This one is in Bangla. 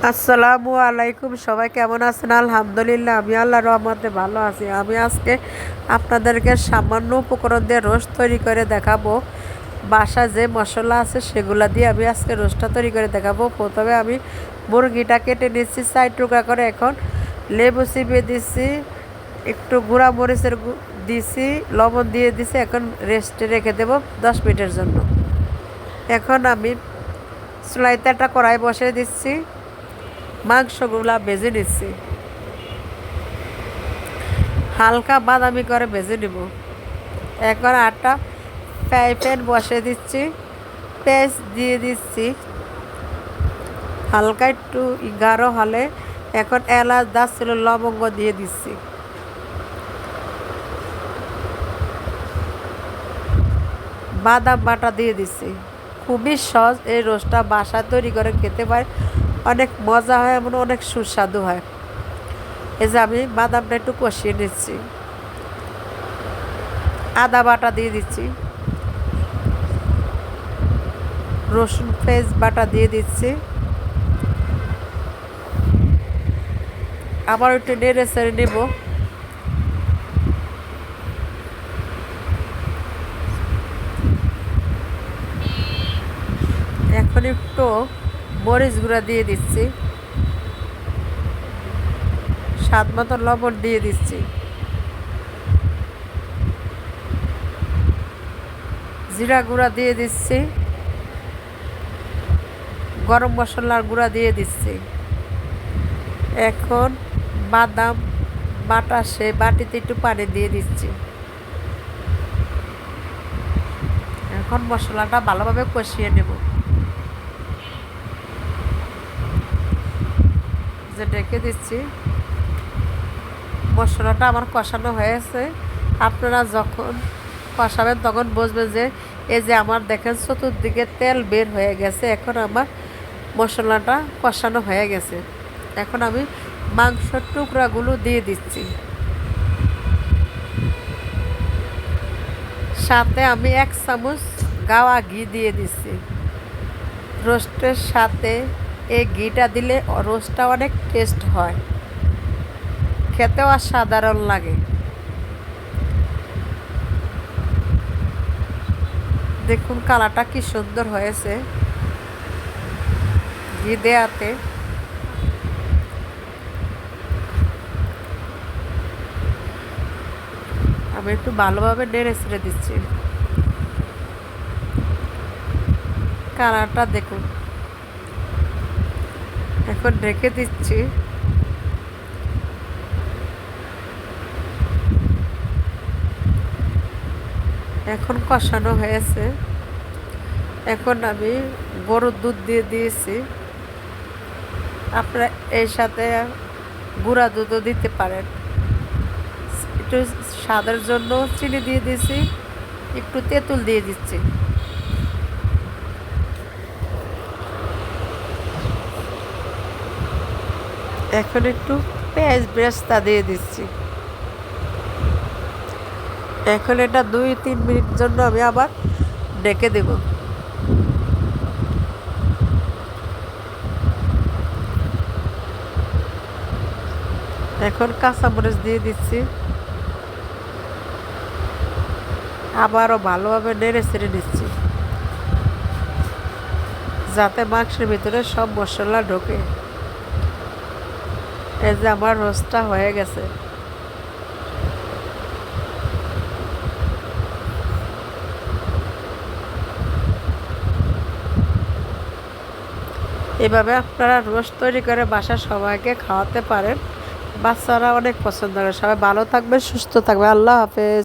আসসালামু আলাইকুম, সবাই কেমন আছেন? আলহামদুলিল্লাহ, আমি আল্লাহর রহমতে ভালো আছি। আমি আজকে আপনাদেরকে সামান্য উপকরণ দিয়ে রোস্ট তৈরি করে দেখাবো। বাসায় যে মশলা আছে সেগুলো দিয়ে আমি আজকে রোস্টটা তৈরি করে দেখাবো। প্রথমে আমি মুরগিটা কেটে নিচ্ছি 4 টুকরা করে। এখন লেবু চিবিয়ে দিচ্ছি, একটু গুঁড়া মরিচের দিছি, লবণ দিয়ে দিছি। এখন রেস্টে রেখে দেবো 10 মিনিটের জন্য। এখন আমি চুলাইতে একটা কড়াই বসিয়ে দিচ্ছি, মাংসগুলা ভেজে নিচ্ছি, হালকা বাদামি করে ভেজে নিব। এখন আটা ফ্রাই প্যান বসিয়ে দিচ্ছি, পেঁয়াজ দিয়ে দিচ্ছি, হালকা একটু গাঢ় হলে এখন এলাচ, দারচিনি, লবঙ্গ দিয়ে দিচ্ছি। বাদাম বাটা দিয়ে দিচ্ছি। খুবই সহজ এই রোস্টটা, বাসায় তৈরি করে খেতে পারে, অনেক মজা হয়, এমন অনেক সুস্বাদু হয়। এই যে আমি বাদামটা একটু কষিয়ে নিচ্ছি, আদা বাটা দিয়ে দিচ্ছি, রসুন পেঁয়াজ বাটা দিয়ে দিচ্ছি। আবার একটু নেড়ে চেড়ে নেব। এখন একটু মরিচ গুঁড়া দিয়ে দিচ্ছি, স্বাদ মতো লবণ দিয়ে দিচ্ছি, জিরা গুঁড়া দিয়ে দিচ্ছি, গরম মশলার গুঁড়া দিয়ে দিচ্ছি। এখন বাদাম বাটা সে বাটিতে একটু পানি দিয়ে দিচ্ছি। এখন মশলাটা ভালোভাবে কষিয়ে নেব। যে ডেকে দিচ্ছি, মশলাটা আমার কষানো হয়েছে। আপনারা যখন কষাবেন তখন বুঝবেন যে এই যে আমার দেখেন চতুর্দিকে তেল বের হয়ে গেছে। এখন আমার মশলাটা কষানো হয়ে গেছে। এখন আমি মাংসের টুকরাগুলো দিয়ে দিচ্ছি, সাথে আমি 1 চামচ গাওয়া ঘি দিয়ে দিচ্ছি। রোস্টের সাথে এই ঘিটা দিলে রোস্টটা অনেক টেস্ট হয়, খেতেও সাধারণ লাগে। দেখুন কালারটা কি সুন্দর হয়েছে ঘি দেয়াতে। আমি একটু ভালোভাবে নেড়ে ছেড়ে দিচ্ছি। কালারটা দেখুন। এখন ঢেকে দিচ্ছি। এখন কষানো হয়েছে। এখন আমি গরুর দুধ দিয়ে দিয়েছি। আপনারা এর সাথে গুঁড়া দুধও দিতে পারেন। একটু স্বাদের জন্য চিনি দিয়ে দিয়েছি, একটু তেঁতুল দিয়ে দিচ্ছি। এখন একটু পেঁয়াজ বেরেস্তা দিয়ে দিচ্ছি। এখন এটা 2-3 মিনিট জন্য আমি আবার ঢেকে দেব। এখন কাঁচামরিচ দিয়ে দিচ্ছি, আবারও ভালোভাবে নেড়ে ছেড়ে নিচ্ছি, যাতে মাংসের ভিতরে সব মশলা ঢোকে। এই যে আমার রোস্টটা হয়ে গেছে। এভাবে আপনারা রোস্ট তৈরি করে বাসার সবাইকে খাওয়াতে পারেন। বাচ্চারা অনেক পছন্দ করে। সবাই ভালো থাকবে, সুস্থ থাকবে। আল্লাহ হাফেজ।